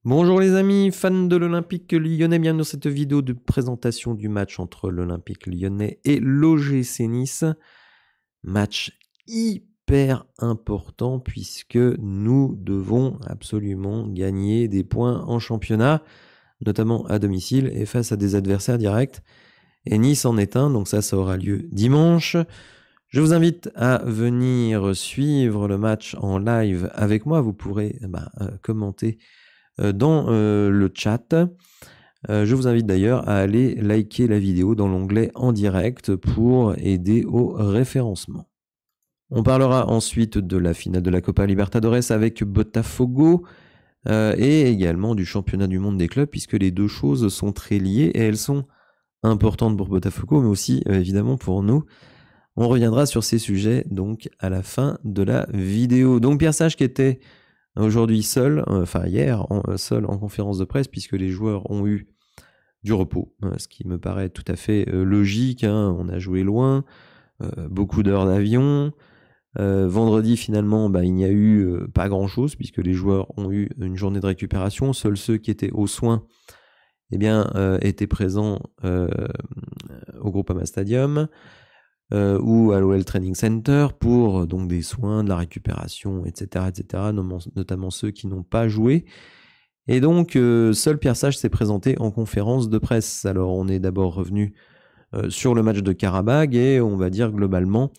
Bonjour les amis, fans de l'Olympique Lyonnais, bienvenue dans cette vidéo de présentation du match entre l'Olympique Lyonnais et l'OGC Nice. Match hyper important puisque nous devons absolument gagner des points en championnat, notamment à domicile et face à des adversaires directs. Et Nice en est un, donc ça aura lieu dimanche. Je vous invite à venir suivre le match en live avec moi. Vous pourrez commenter dans le chat. Je vous invite d'ailleurs à aller liker la vidéo dans l'onglet en direct pour aider au référencement. On parlera ensuite de la finale de la Copa Libertadores avec Botafogo et également du championnat du monde des clubs puisque les deux choses sont très liées et elles sont importantes pour Botafogo mais aussi évidemment pour nous. On reviendra sur ces sujets donc à la fin de la vidéo. Donc Pierre Sage qui était aujourd'hui seul, hier, seul en conférence de presse, puisque les joueurs ont eu du repos, ce qui me paraît tout à fait logique. On a joué loin, beaucoup d'heures d'avion. Vendredi, finalement, il n'y a eu pas grand-chose, puisque les joueurs ont eu une journée de récupération. Seuls ceux qui étaient aux soins étaient présents au Groupama Stadium. Ou à l'OL Training Center pour donc des soins, de la récupération, etc., notamment ceux qui n'ont pas joué. Et donc, seul Pierre Sage s'est présenté en conférence de presse. Alors, on est d'abord revenu sur le match de Karabag et on va dire globalement,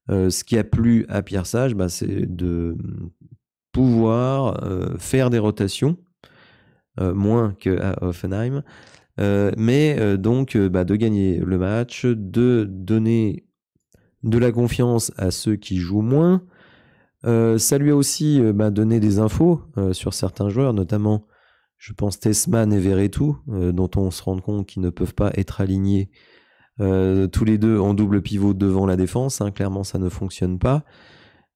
ce qui a plu à Pierre Sage, c'est de pouvoir faire des rotations, moins qu'à Hoffenheim, donc de gagner le match, de donner de la confiance à ceux qui jouent moins. Ça lui a aussi donné des infos sur certains joueurs, notamment, je pense, Tessman et Verretou, dont on se rend compte qu'ils ne peuvent pas être alignés tous les deux en double pivot devant la défense. Clairement, ça ne fonctionne pas.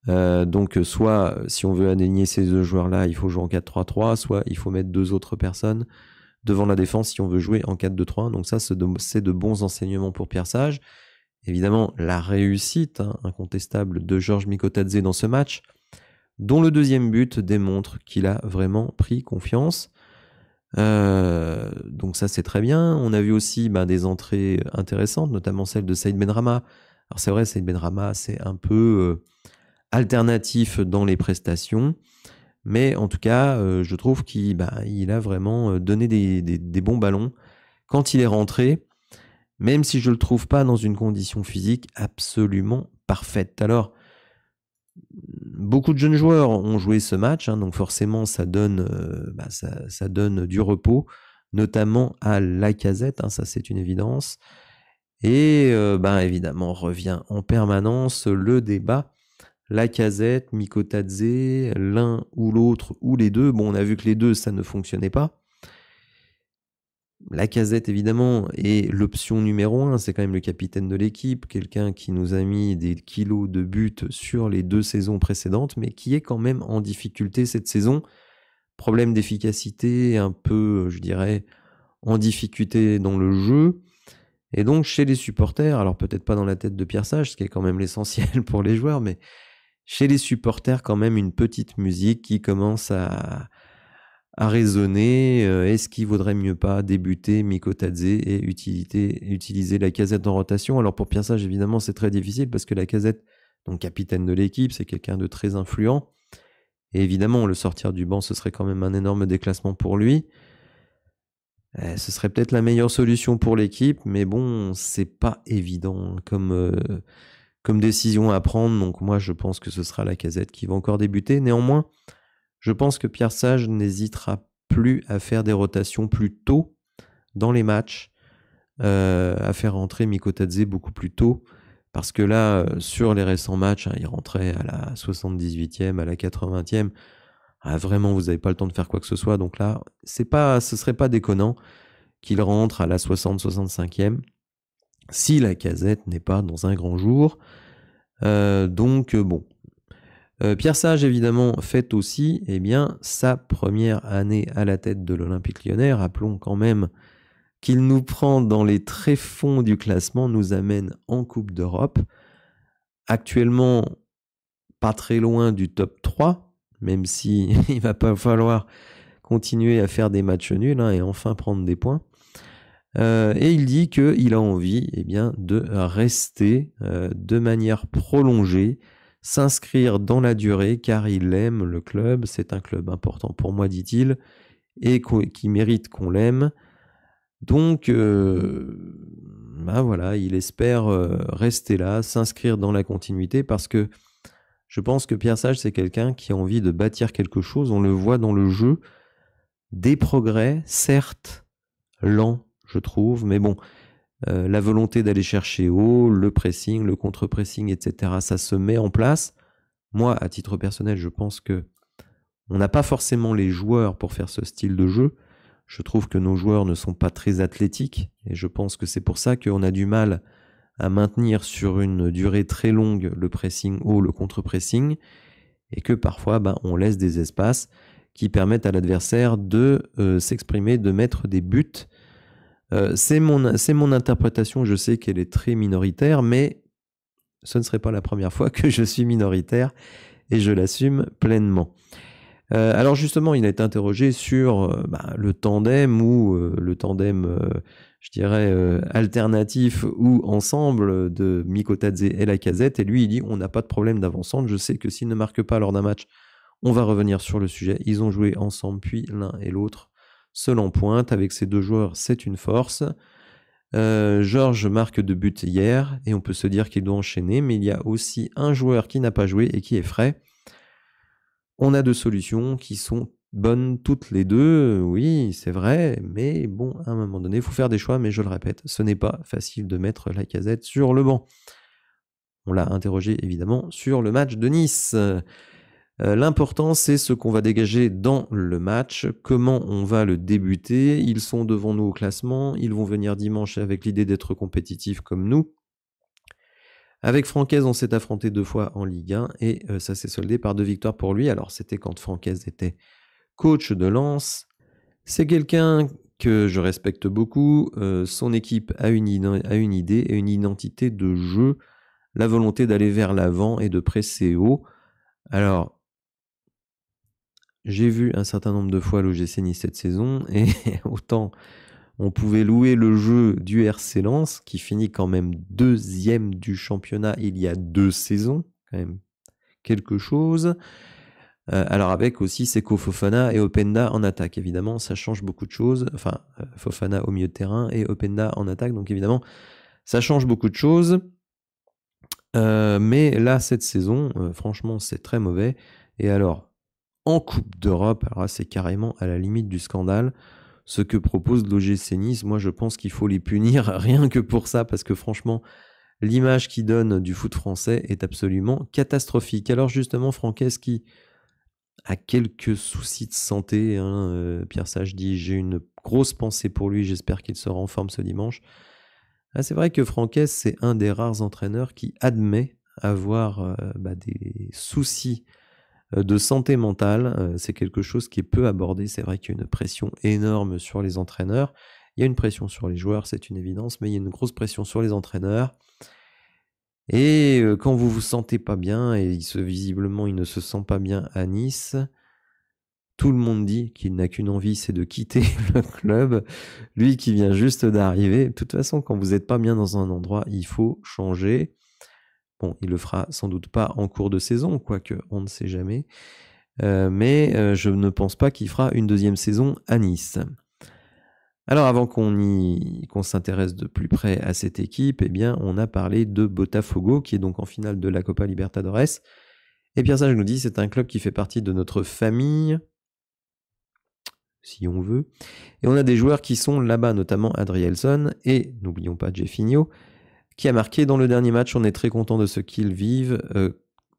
Donc, soit, si on veut aligner ces deux joueurs-là, il faut jouer en 4-3-3, soit il faut mettre deux autres personnes devant la défense si on veut jouer en 4-2-3. Donc ça, c'est de bons enseignements pour Pierre Sage. Évidemment, la réussite incontestable de Georges Mikotadze dans ce match, dont le deuxième but démontre qu'il a vraiment pris confiance. Donc ça, c'est très bien. On a vu aussi des entrées intéressantes, notamment celle de Saïd Benrahma. Alors c'est vrai, Saïd Benrahma, c'est un peu alternatif dans les prestations. Mais en tout cas, je trouve qu'il a vraiment donné des bons ballons quand il est rentré, même si je ne le trouve pas dans une condition physique absolument parfaite. Alors, beaucoup de jeunes joueurs ont joué ce match, donc forcément ça donne du repos, notamment à Lacazette, ça c'est une évidence. Et évidemment revient en permanence le débat Lacazette, Mikotadze, l'un ou l'autre, ou les deux. Bon, on a vu que les deux, ça ne fonctionnait pas. Lacazette, évidemment, est l'option numéro 1. C'est quand même le capitaine de l'équipe, quelqu'un qui nous a mis des kilos de buts sur les 2 saisons précédentes, mais qui est quand même en difficulté cette saison. Problème d'efficacité, un peu, je dirais, en difficulté dans le jeu. Et donc, chez les supporters, alors peut-être pas dans la tête de Pierre Sage, ce qui est quand même l'essentiel pour les joueurs, mais chez les supporters, quand même une petite musique qui commence à résonner. Est-ce qu'il vaudrait mieux pas débuter Mikotadze et utiliser Lacazette en rotation? Alors pour Pierre Sage, évidemment, c'est très difficile parce que Lacazette, donc capitaine de l'équipe, c'est quelqu'un de très influent. Et évidemment, le sortir du banc, ce serait quand même un énorme déclassement pour lui. Ce serait peut-être la meilleure solution pour l'équipe, mais bon, c'est pas évident comme décision à prendre. Donc moi, je pense que ce sera Lacazette qui va encore débuter. Néanmoins, je pense que Pierre Sage n'hésitera plus à faire des rotations plus tôt dans les matchs, à faire rentrer Mikotadze beaucoup plus tôt. Parce que là, sur les récents matchs, il rentrait à la 78e, à la 80e. Vraiment, vous n'avez pas le temps de faire quoi que ce soit. Donc là, ce serait pas déconnant qu'il rentre à la 60-65e si Lacazette n'est pas dans un grand jour. Bon. Pierre Sage, évidemment, fête aussi sa première année à la tête de l'Olympique Lyonnais. Rappelons quand même qu'il nous prend dans les tréfonds du classement, nous amène en Coupe d'Europe. Actuellement, pas très loin du top 3, même si il va pas falloir continuer à faire des matchs nuls et enfin prendre des points. Et il dit qu'il a envie de rester de manière prolongée, s'inscrire dans la durée, car il aime le club. C'est un club important pour moi, dit-il, et qui mérite qu'on l'aime. Donc, voilà, il espère rester là, s'inscrire dans la continuité, parce que je pense que Pierre Sage, c'est quelqu'un qui a envie de bâtir quelque chose. On le voit dans le jeu, des progrès, certes, lents, je trouve, mais bon, la volonté d'aller chercher haut, le pressing, le contre-pressing, etc., ça se met en place. Moi, à titre personnel, je pense que on n'a pas forcément les joueurs pour faire ce style de jeu. Je trouve que nos joueurs ne sont pas très athlétiques, et je pense que c'est pour ça qu'on a du mal à maintenir sur une durée très longue le pressing haut, le contre-pressing, et que parfois on laisse des espaces qui permettent à l'adversaire de s'exprimer, de mettre des buts. C'est mon interprétation, je sais qu'elle est très minoritaire, mais ce ne serait pas la première fois que je suis minoritaire et je l'assume pleinement. Alors justement, il a été interrogé sur le tandem ou le tandem, je dirais, alternatif ou ensemble de Mikotadze et Lacazette, et lui il dit on n'a pas de problème d'avant-centre, je sais que s'il ne marque pas lors d'un match, on va revenir sur le sujet. Ils ont joué ensemble, puis l'un et l'autre seul en pointe. Avec ces deux joueurs, c'est une force. Georges marque 2 buts hier, et on peut se dire qu'il doit enchaîner, mais il y a aussi un joueur qui n'a pas joué et qui est frais. On a 2 solutions qui sont bonnes toutes les deux, oui, c'est vrai, mais bon, à un moment donné, il faut faire des choix, mais je le répète, ce n'est pas facile de mettre Lacazette sur le banc. On l'a interrogé évidemment sur le match de Nice. L'important, c'est ce qu'on va dégager dans le match, comment on va le débuter. Ils sont devant nous au classement, ils vont venir dimanche avec l'idée d'être compétitifs comme nous. Avec Francaise, on s'est affronté 2 fois en Ligue 1 et ça s'est soldé par 2 victoires pour lui. Alors c'était quand Francaise était coach de Lens. C'est quelqu'un que je respecte beaucoup. Son équipe a une idée et une identité de jeu, la volonté d'aller vers l'avant et de presser haut. Alors, j'ai vu un certain nombre de fois l'OGC Nice cette saison, et autant on pouvait louer le jeu du RC Lens, qui finit quand même 2e du championnat il y a 2 saisons, quand même quelque chose. Alors avec aussi Seko Fofana et Openda en attaque, évidemment, ça change beaucoup de choses. Enfin, Fofana au milieu de terrain et Openda en attaque, donc évidemment, ça change beaucoup de choses. Mais là, cette saison, franchement, c'est très mauvais. Et alors, en Coupe d'Europe, alors là, c'est carrément à la limite du scandale. Ce que propose l'OGC Nice, moi je pense qu'il faut les punir rien que pour ça, parce que franchement, l'image qu'ils donnent du foot français est absolument catastrophique. Alors justement, Francaise qui a quelques soucis de santé, Pierre Sage dit « j'ai une grosse pensée pour lui, j'espère qu'il sera en forme ce dimanche ». C'est vrai que Francaise, c'est un des rares entraîneurs qui admet avoir des soucis de santé mentale. C'est quelque chose qui est peu abordé. C'est vrai qu'il y a une pression énorme sur les entraîneurs. Il y a une pression sur les joueurs, c'est une évidence, mais il y a une grosse pression sur les entraîneurs. Et quand vous vous sentez pas bien, et visiblement il ne se sent pas bien à Nice, tout le monde dit qu'il n'a qu'une envie, c'est de quitter le club. Lui qui vient juste d'arriver. De toute façon, quand vous n'êtes pas bien dans un endroit, il faut changer. Bon, il le fera sans doute pas en cours de saison, quoique on ne sait jamais. Mais je ne pense pas qu'il fera une 2e saison à Nice. Alors avant qu'on s'intéresse de plus près à cette équipe, on a parlé de Botafogo, qui est donc en finale de la Copa Libertadores. Et Pierre Sage nous dit c'est un club qui fait partie de notre famille, si on veut. Et on a des joueurs qui sont là-bas, notamment Adrielson, et n'oublions pas Jeffinho, qui a marqué dans le dernier match. On est très content de ce qu'ils vivent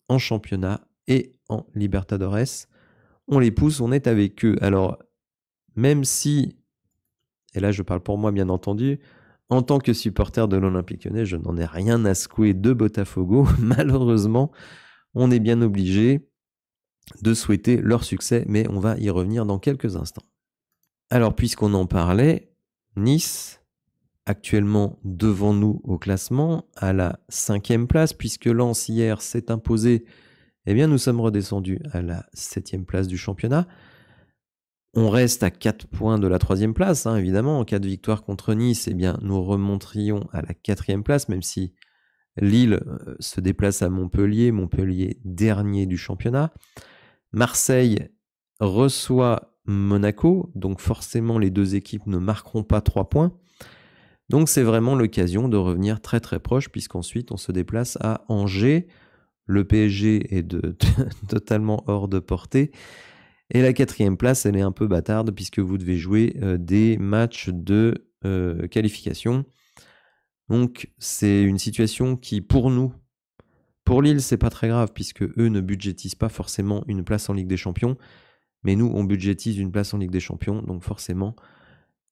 en championnat et en Libertadores. On les pousse, on est avec eux. Alors, même si, et là je parle pour moi bien entendu, en tant que supporter de l'Olympique Lyonnais, je n'en ai rien à secouer de Botafogo. Malheureusement, on est bien obligé de souhaiter leur succès, mais on va y revenir dans quelques instants. Alors, puisqu'on en parlait, Nice, actuellement devant nous au classement, à la 5e place, puisque Lens hier s'est imposé, nous sommes redescendus à la 7e place du championnat. On reste à 4 points de la 3e place, hein, évidemment. En cas de victoire contre Nice, eh bien, nous remonterions à la 4e place, même si Lille se déplace à Montpellier, Montpellier dernier du championnat. Marseille reçoit Monaco, donc forcément les deux équipes ne marqueront pas 3 points. Donc c'est vraiment l'occasion de revenir très très proche, puisqu'ensuite on se déplace à Angers. Le PSG est totalement hors de portée. Et la 4e place, elle est un peu bâtarde, puisque vous devez jouer des matchs de qualification. Donc c'est une situation qui, pour nous, pour Lille, c'est pas très grave, puisque eux ne budgétisent pas forcément une place en Ligue des Champions. Mais nous, on budgétise une place en Ligue des Champions, donc forcément,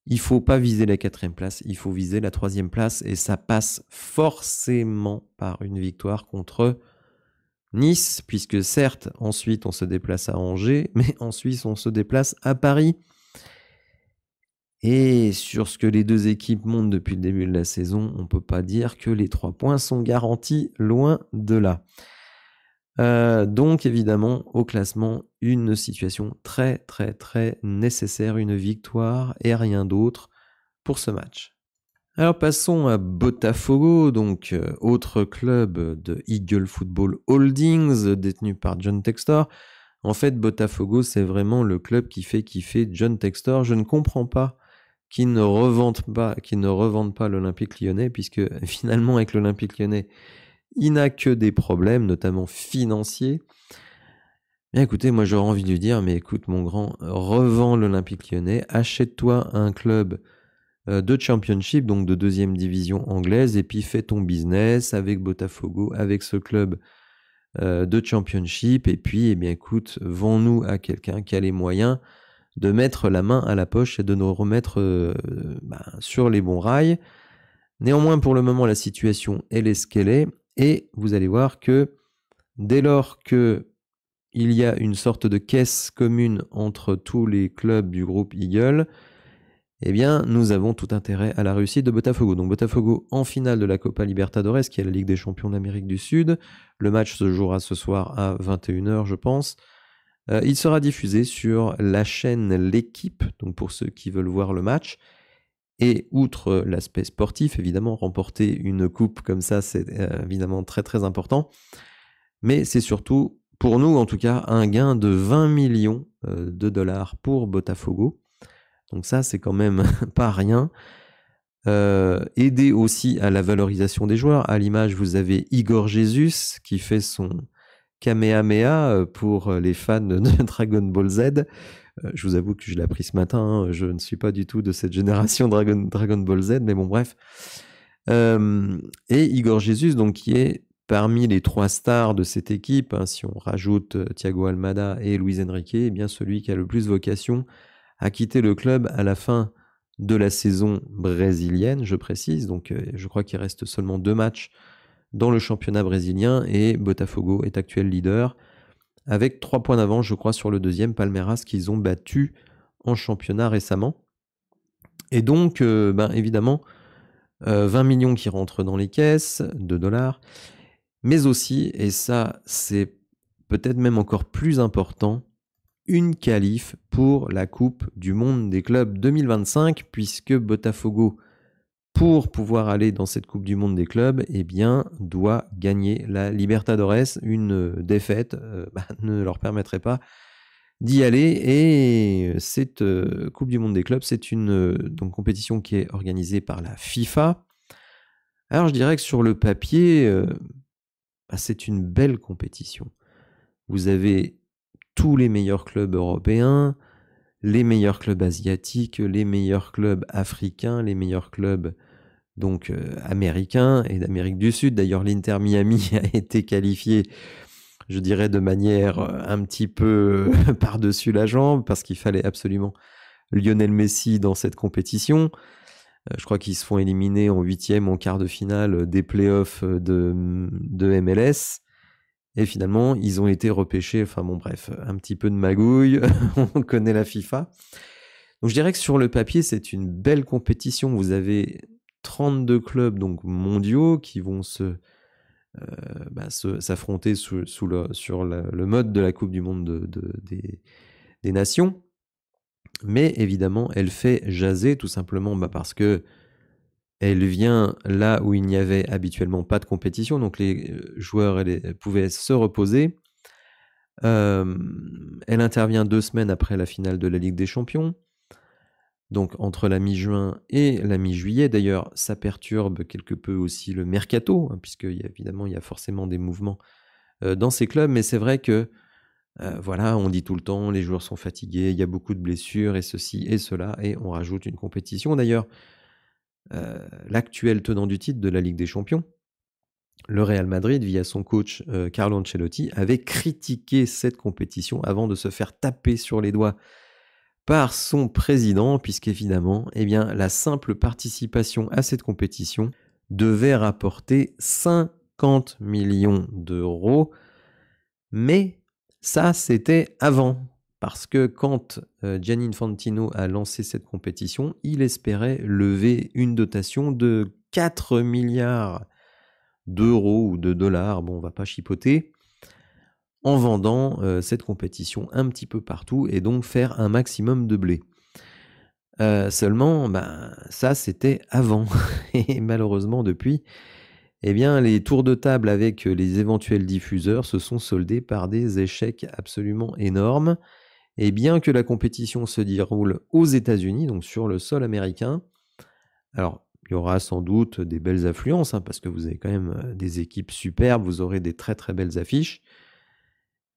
il ne faut pas viser la 4e place, il faut viser la 3e place, et ça passe forcément par une victoire contre Nice, puisque certes, ensuite, on se déplace à Angers, mais ensuite, on se déplace à Paris. Et sur ce que les deux équipes montrent depuis le début de la saison, on ne peut pas dire que les 3 points sont garantis, loin de là. Donc évidemment, au classement, une situation très très très nécessaire, une victoire et rien d'autre pour ce match. Alors passons à Botafogo, donc autre club de Eagle Football Holdings détenu par John Textor. En fait, Botafogo, c'est vraiment le club qui fait kiffer John Textor. Je ne comprends pas qu'ils ne revendent pas l'Olympique Lyonnais, puisque finalement avec l'Olympique Lyonnais, il n'a que des problèmes, notamment financiers. Bien écoutez, moi j'aurais envie de lui dire, mais écoute mon grand, revends l'Olympique Lyonnais, achète-toi un club de Championship, donc de 2e division anglaise, et puis fais ton business avec Botafogo, avec ce club de Championship, et puis, eh bien écoute, vends-nous à quelqu'un qui a les moyens de mettre la main à la poche et de nous remettre sur les bons rails. Néanmoins, pour le moment, la situation, elle est ce qu'elle est, et vous allez voir que dès lors que il y a une sorte de caisse commune entre tous les clubs du groupe Eagle, eh bien, nous avons tout intérêt à la réussite de Botafogo. Donc Botafogo en finale de la Copa Libertadores, qui est la Ligue des Champions d'Amérique du Sud. Le match se jouera ce soir à 21h, je pense. Il sera diffusé sur la chaîne L'Équipe, donc pour ceux qui veulent voir le match. Et outre l'aspect sportif, évidemment, remporter une coupe comme ça, c'est évidemment très très important. Mais c'est surtout, pour nous en tout cas, un gain de 20 millions de dollars pour Botafogo. Donc ça, c'est quand même pas rien. Aider aussi à la valorisation des joueurs. À l'image, vous avez Igor Jesus qui fait son Kamehameha pour les fans de Dragon Ball Z. Je vous avoue que je l'ai appris ce matin, hein, je ne suis pas du tout de cette génération Dragon Ball Z, mais bon bref. Et Igor Jesus, donc, qui est parmi les 3 stars de cette équipe, hein, si on rajoute Thiago Almada et Luis Enrique, eh bien celui qui a le plus vocation à quitter le club à la fin de la saison brésilienne, je précise. Donc je crois qu'il reste seulement 2 matchs dans le championnat brésilien, et Botafogo est actuel leader, avec 3 points d'avance, je crois, sur le 2e, Palmeiras, qu'ils ont battu en championnat récemment. Et donc, évidemment, 20 millions qui rentrent dans les caisses de dollars, mais aussi, et ça c'est peut-être même encore plus important, une qualif pour la Coupe du Monde des clubs 2025, puisque Botafogo, pour pouvoir aller dans cette Coupe du Monde des clubs, eh bien, doit gagner la Libertadores. Une défaite ne leur permettrait pas d'y aller. Et cette Coupe du Monde des clubs, c'est une donc, compétition qui est organisée par la FIFA. Alors je dirais que sur le papier, c'est une belle compétition. Vous avez tous les meilleurs clubs européens, les meilleurs clubs asiatiques, les meilleurs clubs africains, les meilleurs clubs donc américains et d'Amérique du Sud. D'ailleurs, l'Inter Miami a été qualifié, je dirais, de manière un petit peu par-dessus la jambe, parce qu'il fallait absolument Lionel Messi dans cette compétition. Je crois qu'ils se font éliminer en 8e, en quart de finale des playoffs de MLS. Et finalement, ils ont été repêchés. Enfin bon, bref, un petit peu de magouille. On connaît la FIFA. Donc je dirais que sur le papier, c'est une belle compétition. Vous avez 32 clubs donc mondiaux qui vont s'affronter sur le mode de la Coupe du Monde des Nations. Mais évidemment, elle fait jaser tout simplement parce que elle vient là où il n'y avait habituellement pas de compétition, donc les joueurs pouvaient se reposer. Elle intervient 2 semaines après la finale de la Ligue des Champions, donc entre la mi-juin et la mi-juillet. D'ailleurs, ça perturbe quelque peu aussi le mercato, puisque évidemment, il y a forcément des mouvements dans ces clubs, mais c'est vrai que voilà, on dit tout le temps, les joueurs sont fatigués, il y a beaucoup de blessures et ceci et cela, et on rajoute une compétition. D'ailleurs, l'actuel tenant du titre de la Ligue des Champions, le Real Madrid, via son coach Carlo Ancelotti, avait critiqué cette compétition avant de se faire taper sur les doigts par son président, puisqu'évidemment, eh bien, la simple participation à cette compétition devait rapporter 50 millions d'euros. Mais ça, c'était avant. Parce que quand Gianni Infantino a lancé cette compétition, il espérait lever une dotation de 4 milliards d'euros ou de dollars, bon, on va pas chipoter, en vendant cette compétition un petit peu partout et donc faire un maximum de blé. Seulement, ça, c'était avant. Et malheureusement, depuis, eh bien, les tours de table avec les éventuels diffuseurs se sont soldés par des échecs absolument énormes. Et bien que la compétition se déroule aux États-Unis, donc sur le sol américain, alors il y aura sans doute des belles affluences, parce que vous avez quand même des équipes superbes, vous aurez des très très belles affiches.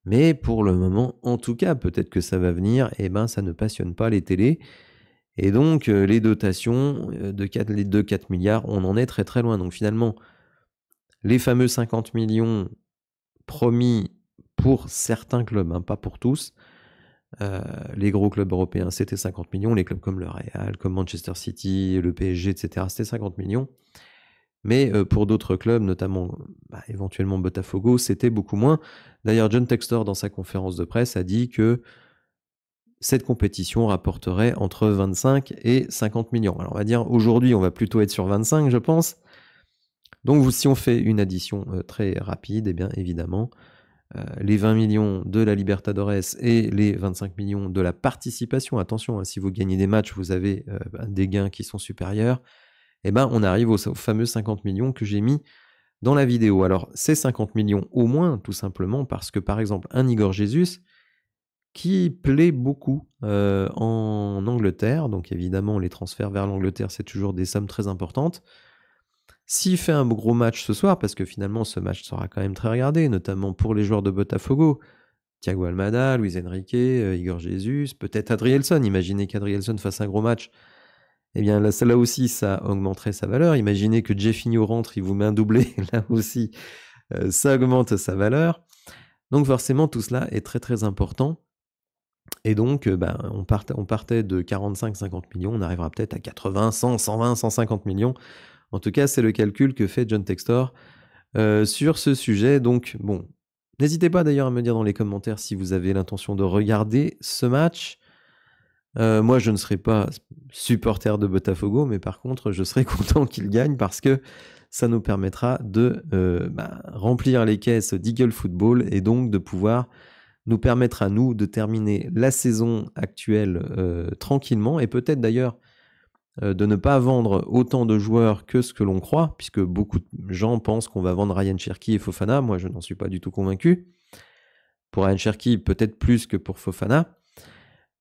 Mais pour le moment, en tout cas, peut-être que ça va venir, ça ne passionne pas les télés. Et donc, les dotations de 4 milliards, on en est très très loin. Donc finalement, les fameux 50 millions promis pour certains clubs, pas pour tous, les gros clubs européens, c'était 50 millions. Les clubs comme le Real, comme Manchester City, le PSG, etc., c'était 50 millions. Mais pour d'autres clubs, notamment éventuellement Botafogo, c'était beaucoup moins. D'ailleurs, John Textor, dans sa conférence de presse, a dit que cette compétition rapporterait entre 25 et 50 millions. Alors on va dire, aujourd'hui, on va plutôt être sur 25, je pense. Donc si on fait une addition très rapide, eh bien évidemment, les 20 millions de la Libertadores et les 25 millions de la participation, attention, si vous gagnez des matchs, vous avez des gains qui sont supérieurs, on arrive aux fameux 50 millions que j'ai mis dans la vidéo. Alors, ces 50 millions au moins, tout simplement parce que, par exemple, un Igor Jesus, qui plaît beaucoup en Angleterre, donc évidemment, les transferts vers l'Angleterre, c'est toujours des sommes très importantes. S'il fait un gros match ce soir, parce que finalement, ce match sera quand même très regardé, notamment pour les joueurs de Botafogo, Thiago Almada, Luis Enrique, Igor Jesus, peut-être Adrielson. Imaginez qu'Adrielson fasse un gros match. Eh bien, là aussi, ça augmenterait sa valeur. Imaginez que Jeffinho rentre, il vous met un doublé. Là aussi, ça augmente sa valeur. Donc forcément, tout cela est très très important. Et donc, on partait de 45-50 millions, on arrivera peut-être à 80, 100, 120, 150 millions. En tout cas, c'est le calcul que fait John Textor sur ce sujet. Donc, bon, n'hésitez pas d'ailleurs à me dire dans les commentaires si vous avez l'intention de regarder ce match. Moi, je ne serai pas supporter de Botafogo, mais par contre, je serai content qu'il gagne parce que ça nous permettra de remplir les caisses d'Eagle Football et donc de pouvoir nous permettre à nous de terminer la saison actuelle tranquillement et peut-être d'ailleurs de ne pas vendre autant de joueurs que ce que l'on croit, puisque beaucoup de gens pensent qu'on va vendre Ryan Cherki et Fofana. Moi, je n'en suis pas du tout convaincu. Pour Ryan Cherki, peut-être plus que pour Fofana.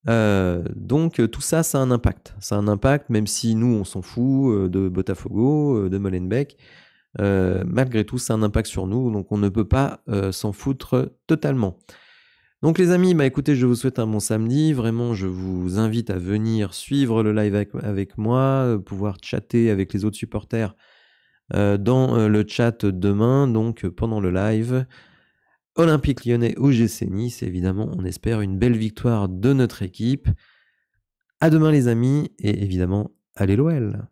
Donc tout ça, ça a un impact. Ça a un impact, même si nous, on s'en fout de Botafogo, de Molenbeek. Malgré tout, ça a un impact sur nous, donc on ne peut pas s'en foutre totalement. Donc les amis, écoutez, je vous souhaite un bon samedi. Vraiment, je vous invite à venir suivre le live avec moi, pouvoir chatter avec les autres supporters dans le chat demain, donc pendant le live. Olympique Lyonnais OGC Nice, évidemment, on espère une belle victoire de notre équipe. À demain les amis, et évidemment, allez l'OL.